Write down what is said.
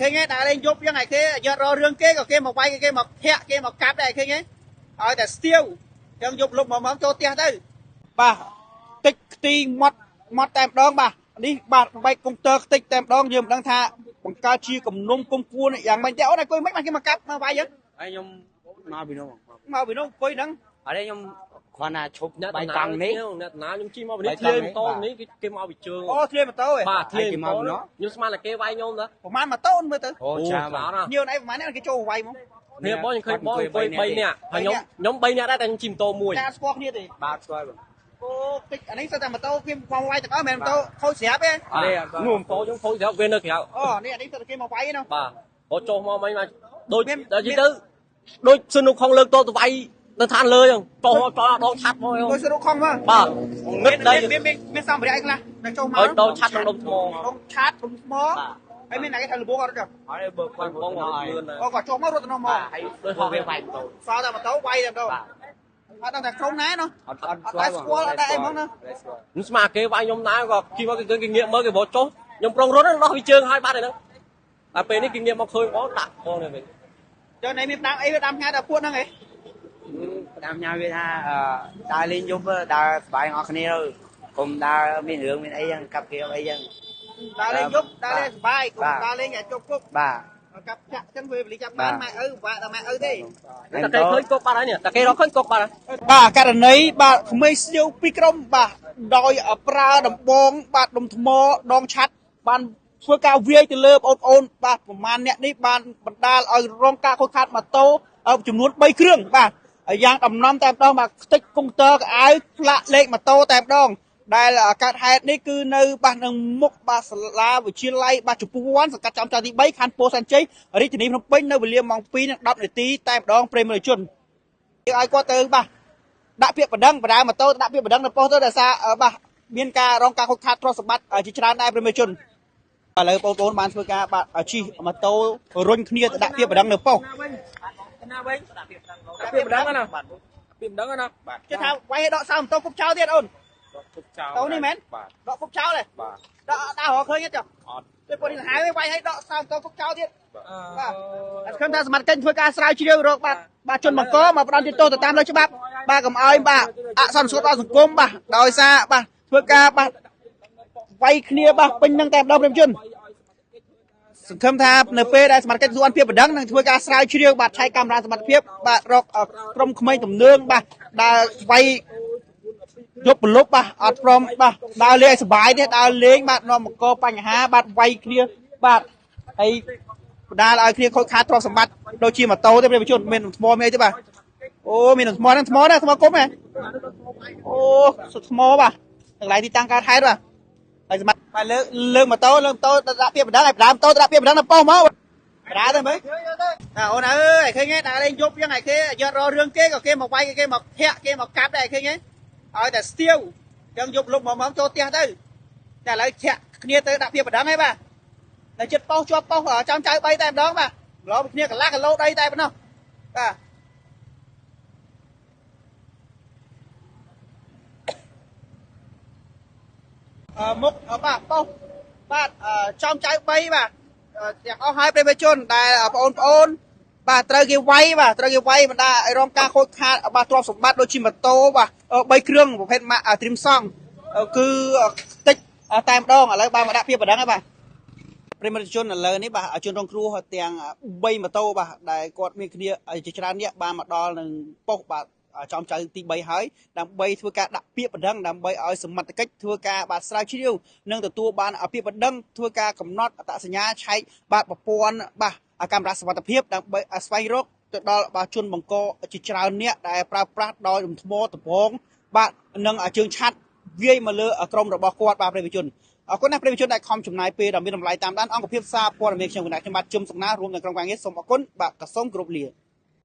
ឃើញទេដើរលេងយប់យ៉ាងឯគេយកររឿងគេក៏គេមកវាយគេមកធាក់គេមកកាប់ដែរឃើញទេឲ្យតែស្ទាវចឹងយប់លុបមកចូលផ្ទះទៅបាទតិចខ្ទីមាត់តែម្ដងបាទនេះបាទបែកកុងទ័រខ្ទេចតែម្ដងយើងមិនដឹងថាបង្កើតជាគំនុំគុំគួនយ៉ាងម៉េចទេអូនឲ្យគួយមិនបានគេមកកាប់មកវាយចឹងហើយខ្ញុំមកពីនោះគួយហ្នឹងអត់ទេខ្ញុំគ្រាន់តែឈប់បៃតងនេះអ្នកណាខ្ញុំជិះមកពីនេះធ្លាយម៉ូតូនេះគេមកពីជើងអូធ្លាយម៉ូតូហ៎បាទធ្លាយគេមកពីនោះខ្ញុំស្មានតែគេវាយខ្ញុំទៅប្រហែលម៉ូតូមើលទៅអូចាញៀវណៃប្រហែលនេះគេចូលវាយមកនេះបងខ្ញុំឃើញបងអង្គុយ3នាក់ហើយខ្ញុំ3នាក់ដែរតែខ្ញុំជិះម៉ូតូមួយតែស្គាល់គ្នាទេបាទស្គាល់បងអូតិចអានេះសិតតែម៉ូតូគេមកវាយទាំងអស់មិនមែនម៉ូតូខូចស្រាប់ទេនោះម៉ូតូខ្ញុំខូចស្រាប់វានៅក្រៅអូនេះអានេះសិតតែគេមកវាយហ្នឹងបាទអូចុះមកមិញមកដូចនិយាយទៅដូចសនុកខំលើកតទៅវាយនៅឋានលើចឹងចុះមកដងឆាត់មកដូចសនុកខំមកបាទងឹតដែរមានសម្ភារៈអីខ្លះដែលចូលមកដងឆាត់និងដុំថ្មដងឆាត់ដុំថ្មហើយមានអ្នកគេថាលបោកអត់ទេហើយបើបងមកអូគាត់ចូលមករត់ទៅនោះមកហើយដូចវាវាយម៉ូតូសល់តែម៉ូតូវាយតែម្ដងអត់ដឹងថាក្រុមណាណោះអត់ស្គាល់អត់ដែរអីហ្មងណាខ្ញុំស្មានគេវាយខ្ញុំដែរក៏គីមកគេងាកមើលគេបោះចុះខ្ញុំប្រងរត់ដោះវាជើងហើយបាត់ហើយហ្នឹងតែពេលនេះគេងាកមកឃើញបងដាក់បងនេះវិញចុះណៃមានផ្ដាំអីវាដាំញ៉ាតែពួតហ្នឹងហ៎ផ្ដាំញ៉ាវាថាដើរលេងយប់ដើរស្បាយអស់គ្នាទៅកុំដើរមានរឿងមានអីចឹងកាប់គេអីចឹងដើរលេងយប់ដើរលេងសប្បាយកុំដើរលេងឲ្យជប់គុកបាទកាប់ចាក់ចឹងវាលីចាប់បានម៉ែឪបាក់តែម៉ែឪទេតែគេឃើញគុកបាត់ហើយនេះតែគេរកឃើញគុកបាត់ហើយបាទករណីបាទក្មេងស្ទាវពីរក្រុមបាទដោយប្រើដំបងបាទដុំថ្មដងឆាត់បានធ្វើការវាយទៅលើបងប្អូនបាទប្រមាណអ្នកនេះបានបណ្ដាលឲ្យរងការខូចខាតម៉ូតូចំនួន3គ្រឿងបាទយ៉ាងដំណំតែម្ដងបាទខ្ទេចកុងទ័រកៅអៅផ្លាកលេខម៉ូតូតែម្ដងដែលកើតហេតុនេះគឺនៅបាទនឹងមុខបាទសាលាវិទ្យាល័យបាទចំពោះវ័នសង្កាត់ចំចៅទី3ខណ្ឌពោធិ៍សែនជ័យរាជធានីភ្នំពេញនៅវេលាម៉ោង 2:10 នាទីតែម្ដងប្រិមត្តជនឲ្យគាត់ទៅបាទដាក់ពាក្យបណ្ដឹងបដាម៉ូតូដាក់ពាក្យបណ្ដឹងនៅប៉ុស្តិ៍ទៅដោយសារបាទមានការរងការខូចខាតទ្រព្យសម្បត្តិជាច្រើនដែរប្រិមត្តជនឥឡូវបងប្អូនបានធ្វើការបាទជិះម៉ូតូរុញគ្នាទៅដាក់ពាក្យបណ្ដឹងនៅប៉ុស្តិ៍ណាវិញដាក់ពាក្យបណ្ដឹងណាបាទពាក្យបណ្ដឹងណាបាទគេថាវាយដកសៅម៉ូតូគប់ចោលទៀតអូនតោនេះមែនដកគប់ចោលទេបាទដើររកឃើញទេអត់ពេលពួកនេះសាហាវវាយឲ្យដកសៅម៉ូតូគប់ចោលទៀតបាទអត់ឃើញថាសមត្ថកិច្ចធ្វើការស្រាវជ្រាវរកបាទជនបង្កមកផ្ដន់ទោសទៅតាមលើច្បាប់បាទកុំឲ្យបាទអសន្តិសុខដល់សង្គមបាទដោយសារបាទធ្វើការបាទវាយគ្នាបាទពេញនឹងតែម្ដងប្រជាជនសង្ឃឹមថានៅពេលដែលសមាជិកទទួលភាពបណ្ដឹងនឹងធ្វើការស្រាវជ្រាវបាទឆែកកាមេរ៉ាសមត្ថភាពបាទរកក្រុមក្មេងទំនើងបាទដែលវាយយប់ប្រលប់បាទអត់ព្រមបាទដើរលេងឲ្យសុបាយទេដើរលេងបាទនាំមកកបញ្ហាបាទវាយគ្នាបាទហើយបណ្ដាលឲ្យគ្នាខូចខាតទ្រព្យសម្បត្តិដូចជាម៉ូតូទេប្រជាជនមានថ្មមានអីទេបាទអូមានថ្មហ្នឹងថ្មណាថ្មគុំហ៎អូសុទ្ធថ្មបាទទាំងឡាយទីតាំងកើតហេតុបាទហើយសម្បត្តិបាទលើម៉ូតូដាក់ពាក្យបណ្ដឹងឲ្យបណ្ដាម៉ូតូដាក់ពាក្យបណ្ដឹងនៅប៉ុស្តិ៍មកបណ្ដាទៅមើលអូនអើយឃើញទេដើរលេងយប់យ៉ាងឯគេយកររឿងគេក៏គេមកវាយគេមកធាក់គេមកកាប់ដែរឃើញទេឲ្យតែស្ទាវចឹងយប់លុបមកចូលផ្ទះទៅតែឥឡូវធាក់គ្នាទៅដាក់ពាក្យបណ្ដឹងហើយបាទតែចិត្តប៉ុស្តិ៍ជាប់ប៉ុស្តិ៍ចាំចៅ3តែម្ដងបាទម្លងគ្នាកន្លះគីឡូដីតែប៉ុណ្ណោះបាទមុខបាទប៉ុស្តិ៍បាទចំចៅ3បាទទាំងអស់ហើយប្រជាជនដែលបងប្អូនបាទត្រូវគេវាយបាទត្រូវគេវាយបណ្ដាឲ្យរងការខូចខាតបាទទ្រព្យសម្បត្តិដូចជាម៉ូតូបាទ3គ្រឿងប្រភេទម៉ាកទ្រីមសង់គឺតិចតែម្ដងឥឡូវបានមកដាក់ពាក្យបណ្ដឹងហើយបាទប្រិមត្តជនឥឡូវនេះបាទជនរងគ្រោះទាំង3ម៉ូតូបាទដែលគាត់មានគ្នាជាច្រើននាក់បានមកដល់នឹងប៉ុស្តិ៍បាទចំចៅទី3ហើយដើម្បីធ្វើការដាក់ពាក្យបណ្ដឹងដើម្បីឲ្យសមត្ថកិច្ចធ្វើការបាទស្រាវជ្រាវនិងទទួលបានពាក្យបណ្ដឹងធ្វើការកំណត់អត្តសញ្ញាណឆែកបាទប្រព័ន្ធបាទកាមេរ៉ាសុវត្ថិភាពដើម្បីស្វែងរកទៅដល់បាទជនបង្កជាច្រើនអ្នកដែលប្រើប្រាស់ដោយថ្មដំបងបាទនិងជើងឆាត់វាយមកលើក្រុមរបស់គាត់បាទប្រជាជនអរគុណណាស់ប្រជាជនដែលខំចំណាយពេលដ៏មានតម្លៃតាមដានអង្គភាពសារព័ត៌មានខ្ញុំបាទជុំសំណារួមនឹងក្រុមការងារសូមអរគុណបាទក៏សូមគោរពលា